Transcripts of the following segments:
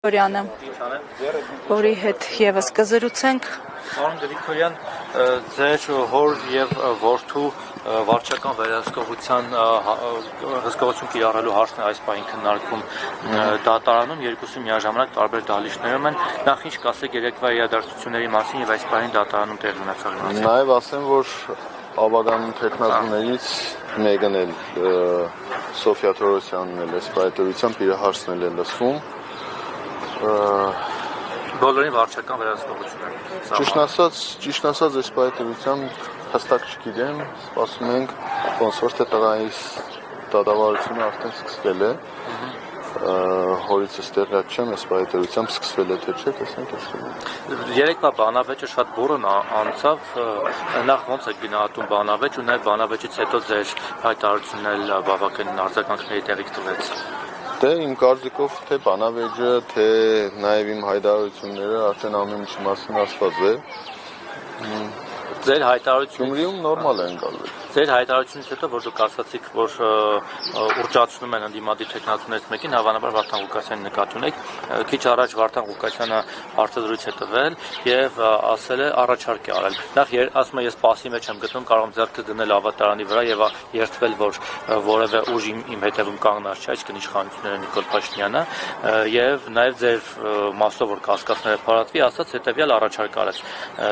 Օրյանը, որի հետ եւս կզրուցենք։ Պարոն Գրիգորյան, ձեր հոր եւ որդու վարչական վերահսկողության հսկողություն կիրառելու հարցն է այս պահին քննարկում դատարանում, երկուսը միաժամանակ տարբեր դահլիճներում են։ Նախ ինչ կասեք երեկվա իրադարձությունների մասին եւ այս պահին դատարանում տեղի ունեցած մասին։ Նաեւ ասեմ, որ ավագան տեխնազուներից մեկն էլ Սոֆիա Թորոսյանն էլ այս պայթորությամբ իր հարցն էլ է լսվում։ Բոլորին վարչական վերահսկողություն։ Ճիշտ ասած, այս պայթորությամբ հստակ չգիտեմ, սպասում ենք, ոնց որ թե տղայիս դատավարությունը արդեն սկսվել է։ Հորիցս տեղյակ չեմ, այս պայթորությամբ սկսվել է թե չէ, տեսնենք ինչ։ Երեկվա բանավեճը շատ բուրըն անցավ, նախ ոնց է գնահատում բանավեճ ու նաև բանավեճից հետո ձեր հայտարարությունն էլ բավական արձագանքների տեղիք տվեց։ Դե իմ կարծիքով թե բանավեճը, թե նաև իմ հայտարարությունները արդեն ամեն ինչի մասին ասված է։ Ձեր հայտարարությունը Գյումրիում նորմալ է ընկալվել։ Ձեր հայտարարությունից հետո, որ դուք ասացիք, որ ուռճացնում են ընդդիմադիր տեխնացուներից մեկին, հավանաբար Վարդան Ղուկասյանին նկատի ունեք, քիչ առաջ Վարդան Ղուկասյանը հարցազրույց է տվել եւ ասել է առաջարկ է արել։ Նախ ասում է ես պասի մեջ եմ գտնում, կարող եմ ձեռքը դնել ավատարանի վրա եւ երթվել, որ որևէ ուժ իմ հետևում կանգնած չէ, այսինքն իշխանությունները Նիկոլ Փաշինյանը եւ նաեւ ձեր մասով որ կասկածները փարատվի, ասաց հետեւյալ առաջարկ արեց,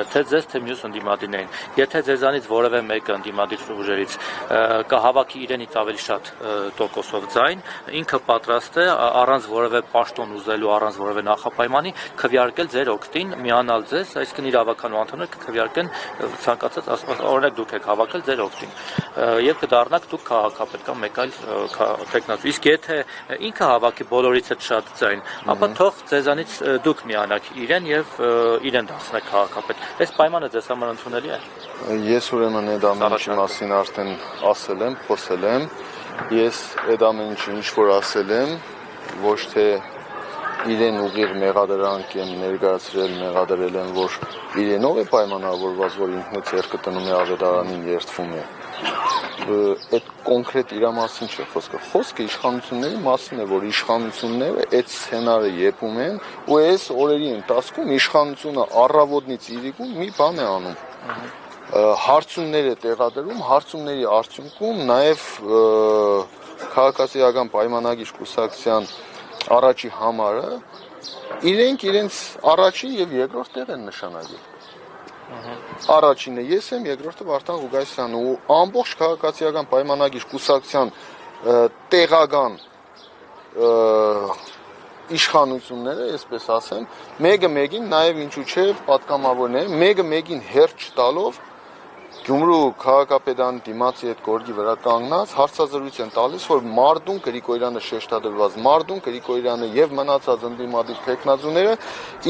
թե ձեզ թե մյուս ընդդիմադիրներին։ Եթե ձեզանից որևէ մեկը ընդդիմադիր ուժերից կհավաքի իրենից ավելի շատ տոկոսով ձայն, ինքը պատրաստ է առանց որևէ պաշտոն ուզելու, առանց որևէ նախապայմանի քվեարկել ձեր օգտին, միանալ ձեզ, այսինքն իրավականու անդամները կքվեարկեն ցանկացած, օրինակ դուք եք հավաքել ձեր օգտին եւ կդառնաք դուք քաղաքապետ կամ մեկ այլ տեխնացու։ Իսկ եթե ինքը հավաքի բոլորից հետ շատ ձայն, ապա թող ձեզանից դուք միանաք իրեն եւ իրեն դարձնեք քաղաքապետ։ Այս պայմանը ձեզ համար ընդունելի է։ Ես ուրեմն այդ ամեն ինչի մասին արդեն ասել եմ, խոսել եմ։ Ես այդ ամեն ինչը ինչ որ ասել եմ, ոչ թե իրեն ուղիղ մեղադրանք եմ ներկայացրել, մեղադրել եմ, որ իրենով է պայմանավորված, որ ինքն է ձեռքը տնում է ավետարանին երդվում է։ Այդ կոնկրետ իր մասին չէ խոսքը։ Խոսքը իշխանությունների մասին է, որ իշխանությունները այդ սցենարը եպում են ու այս օրերի ընթացքում իշխանությունը առավոտից իրիկուն մի բան է անում։ Հարցումներ է տեղադրում, հարցումների արդյունքում նաև քաղաքացիական պայմանագիր կուսակցության առաջի համարը իրենց առաջին եւ երկրորդ տեղ են նշանակել։ Առաջինը ես եմ, երկրորդը Վարդան Ղուկասյանը ու ամբողջ քաղաքացիական պայմանագիր կուսակցության տեղական իշխանությունները, այսպես ասեմ, մեկը մեկին նաև ինչու՞ չէ պատգամավորներ, մեկը մեկին հերթ չտալով Գյումրու քաղաքապետարանի դիմացի այդ գորգի վրա կանգնած հարցազրույց են տալիս, որ Մարդուն Գրիգորյանը շեշտադրված, Մարդուն Գրիգորյանը եւ մնացած ընդդիմադիր տեխնազուները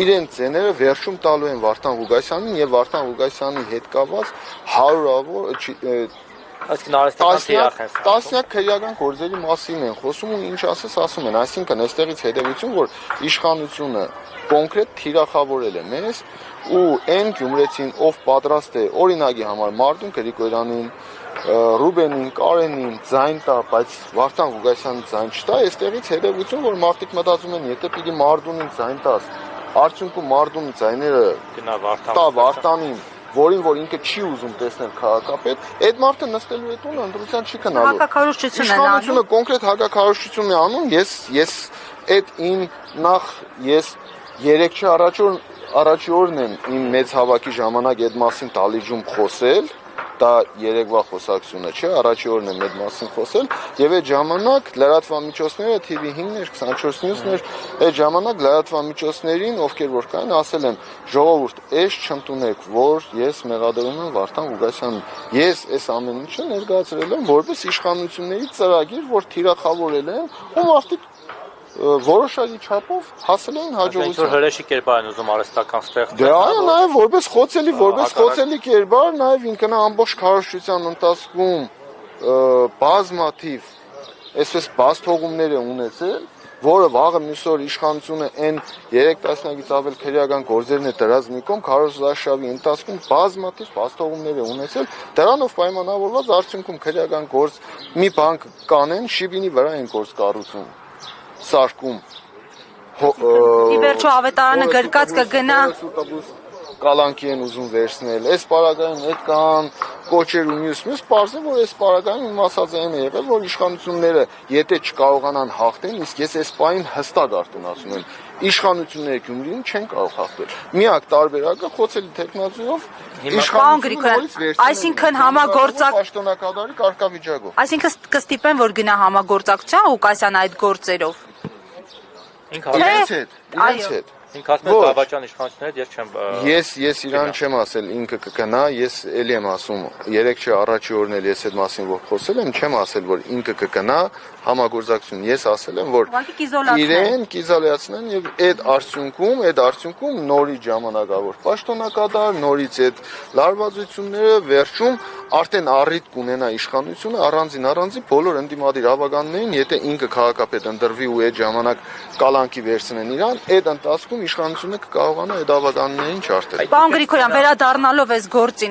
իրենց ձեները վերջում տալու են Վարդան Ղուկասյանին եւ Վարդան Ղուկասյանի հետ կապված հարյուրավոր տասնյակ քրեական գործերի մասին են խոսում ու ինչ ասում են, այսինքն այստեղից հետևություն, որ իշխանությունը կոնկրետ թիրախավորել է մեզ ու այն գյումրեցին, ով պատրաստ է օրինակի համար Մարդուն Գրիգորյանին, Ռուբենին, Կարենին ձայն տա, բայց Վարդան Ղուկասյանին ձայն չտա, այստեղից հետևություն, որ մարդիկ մտածում են, եթե պիտի Մարդունին ձայն տաս, արդյունքում Մարդունի ձայները տա Վարդանին, որին որ ինքը չի ուզում տեսնել քաղաքապետ, այդ մարդը նստելու է տունը ընտրության չի գնալու։ Իշխանությունը կոնկրետ հակակարողություն է անում, ես այդ իմ նախ ես 3 առաջի օրն եմ իմ մեծ հավաքի ժամանակ այդ մասին դահլիճում խոսել, դա երեկվա խոսակցությունը չէ, առաջի օրն եմ այդ մասին խոսել եւ այդ ժամանակ լրատվամիջոցները TV5-ներ, 24 News-ներ, այդ ժամանակ լրատվամիջոցներին, ովքեր որ կային, ասել եմ, ժողովուրդ, այս չընդունեք, որ ես մեղադրում եմ Վարդան Ղուկասյանին։ Ես այս ամեն ինչը ներկայացրել եմ որպես իշխանությունների ծրագիր, որ թիրախավորել են ու մարդիկ որոշակի չափով հասել են հաջողության։ Հրեշի կերպար են ուզում արհեստական ստեղծել։ Դե այո, նաև որպես խոցելի կերպար, նաև ինքն ամբողջ քարոզչության ընթացքում բազմաթիվ այսպես բաց թողումներ է ունեցել, որը վաղը մյուս օր իշխանությունը այն 3 տասնյակից ավել քրեական գործերն է դրած մի կողմ, քարոզարշավի ընթացքում բազմաթիվ բաց թողումներ է ունեցել, դրանով պայմանավորված արդյունքում քրեական գործ մի բան կանեն, շիբինի վրա են գործ կառուցում, սարկում Ի վերջո ավետարանը գրկած կգնա կալանքի են ուզում վերցնել, այս պարագայում այդ կան կոչեր ու մյուս, պարզ է, որ այս պարագայում իմ ասած այն է եղել, որ իշխանությունները եթե չկարողանան հաղթեն, իսկ ես այս պահին հստակ արտոնացում եմ, իշխանությունները Գյումրիում չեն կարող հաղթել։ Միակ տարբերակը խոցելի տեխնոլոգիայով Պարոն Գրիգորյան, այսինքն համագործակ պաշտոնակատարի կարգավիճակով։ Այսինքն կստիպեն, որ գնա համագործակցության Ղուկասյան այդ գործերով։ Իրենց հետ։ Ինք ասում եմ Դավաճան իշխանությունները ես չեմ Ես իրան չեմ ասել ինքը կգնա, ես էլի եմ ասում, երեք չէ առաջի օրն էլ ես այդ մասին որ խոսել եմ, չեմ ասել որ ինքը կգնա համագործակցություն, ես ասել եմ որ իրեն կիզոլացնեն եւ այդ արդյունքում նորից ժամանակավոր պաշտոնակատար, նորից այդ լարվածությունները վերջում արդեն առիթ կունենա իշխանությունը առանձին բոլոր ընդդիմադիր ավագաններին, եթե ինքը քաղաքապետ ընտրվի ու այդ ժամանակ կալանքի վերցնեն իրան, այդ ընթացքում իշխանությունը կկարողանա այդ ավագաններին չարթել։ Պարոն Գրիգորյան, վերադառնալով այս գործին